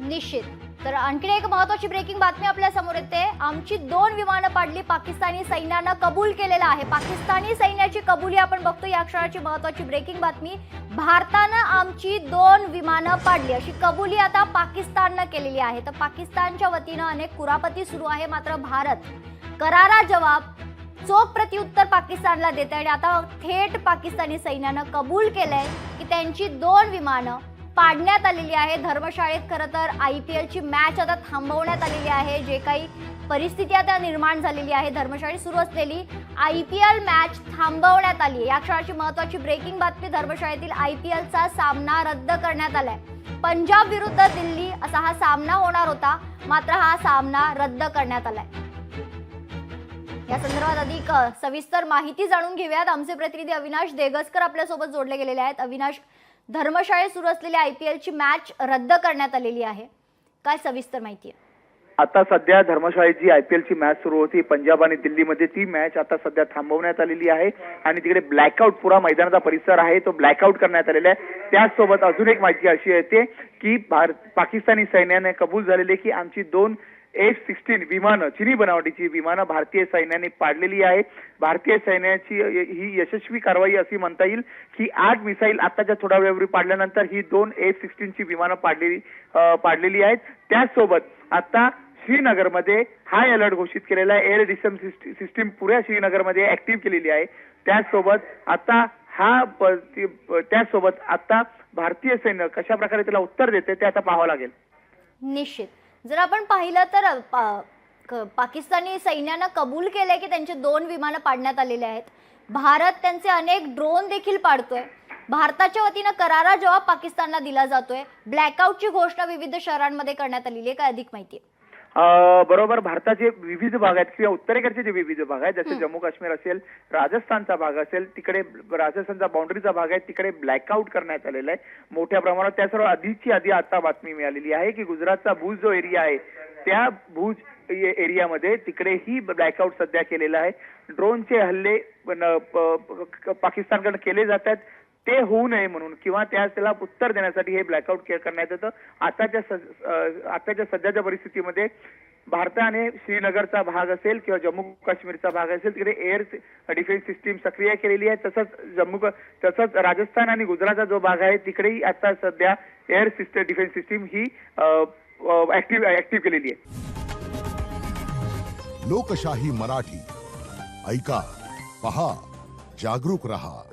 निश्चित. तर आणखी एक महत्त्वाची ब्रेकिंग बातमी आपल्या समोर येते. आमची 2 विमानं पाडली, पाकिस्तानी सैन्यानं कबूल केलेलं आहे. पाकिस्तानी सैन्याची कबुली आपण बघतो. या क्षणाची महत्त्वाची ब्रेकिंग बातमी. भारतानं आमची 2 विमानं पाडली अशी कबुली आता पाकिस्ताननं केलेली आहे. तर पाकिस्तानच्या वतीनं अनेक कुरापती सुरू आहे. मात्र भारत करारा जवाब चोख प्रत्युत्तर पाकिस्तानला देत आहे आणि आता थेट पाकिस्तानी सैन्यानं कबूल केलंय की त्यांची 2 विमानं पाडण्यात आलेली आहे. धर्मशाळेत खरं तर IPLची मॅच आता थांबवण्यात आलेली आहे. जे काही परिस्थिती आता निर्माण झालेली आहे, धर्मशाळेत सुरू असलेली IPL मॅच थांबवण्यात आली. या क्षणाची महत्त्वाची ब्रेकिंग बातमी. धर्मशाळेतील IPLचा सामना रद्द करण्यात आलाय. पंजाब विरुद्ध दिल्ली असा हा सामना होणार होता, मात्र हा सामना रद्द करण्यात आलाय. या संदर्भात अधिक सविस्तर माहिती जाणून घेऊयात. आमचे प्रतिनिधी अविनाश देगसकर आपल्यासोबत जोडले गेलेले आहेत. अविनाश, धर्मशाळेत सुरू असलेली IPLची मॅच रद्द करण्यात आलेली आहे, काय सविस्तर माहिती आहे? आता सध्या धर्मशाळेची IPLची मॅच सुरू होती पंजाब आणि दिल्लीमध्ये. ती मॅच आता सध्या थांबवण्यात आलेली आहे आणि तिकडे ब्लॅकआउट, पुरा मैदानाचा परिसर आहे तो ब्लॅकआउट करण्यात आलेला आहे. त्याचसोबत अजून एक माहिती अशी येते की पाकिस्तानी सैन्याने कबूल झालेले की आमची 2 F-16 विमानं, चिनी बनावटीची विमानं भारतीय सैन्याने पाडलेली आहे. भारतीय सैन्याची ही यशस्वी कारवाई अशी म्हणता येईल की 8 मिसाईल आताच्या थोड्या वेळापूर्वी पाडल्यानंतर ही 2 F-16ची विमानं पाडलेली आहेत. त्याचसोबत आता श्रीनगरमध्ये हाय अलर्ट घोषित केलेला आहे. एअर डिफेन्स सिस्टीम पुऱ्या श्रीनगरमध्ये ऍक्टिव्ह केलेली आहे. त्याचसोबत आता भारतीय सैन्य कशा प्रकारे त्याला उत्तर देते ते आता पाहावं लागेल. निश्चित. जर आपण पाहिलं तर पाकिस्तानी सैन्यानं कबूल केलंय की त्यांचे 2 विमानं पाडण्यात आलेले आहेत. भारत त्यांचे अनेक ड्रोन देखील पाडतोय. भारताच्या वतीनं करारा जवाब पाकिस्तानला दिला जातोय. ब्लॅकआउटची घोषणा विविध शहरांमध्ये करण्यात आलेली आहे, काय अधिक माहिती आहे? बरोबर. भारताचे विविध भाग आहेत किंवा उत्तरेकडचे जे विविध भाग आहेत, जसे जम्मू काश्मीर असेल, राजस्थानचा भाग असेल, तिकडे राजस्थानचा बाउंड्रीचा भाग आहे, तिकडे ब्लॅकआउट करण्यात आलेला आहे मोठ्या प्रमाणात. त्या सर्व आधी आता बातमी मिळालेली आहे की गुजरातचा भुज जो एरिया आहे त्या भुज एरियामध्ये तिकडेही ब्लॅकआउट सध्या केलेला आहे. ड्रोनचे हल्ले पाकिस्तानकडे केले जातात, ते होऊ नये म्हणून किंवा त्याला उत्तर देण्यासाठी हे ब्लॅकआउट करण्यात येतं. आताच्या सध्याच्या परिस्थितीमध्ये भारताने श्रीनगरचा भाग असेल किंवा जम्मू काश्मीरचा भाग असेल तिकडे एअर डिफेन्स सिस्टीम सक्रिय केलेली आहे. तसंच राजस्थान आणि गुजरातचा जो भाग आहे तिकडेही आता सध्या एअर डिफेन्स सिस्टीम ही ऍक्टिव्ह केलेली आहे. लोकशाही मराठी ऐका, पहा, जागरूक रहा.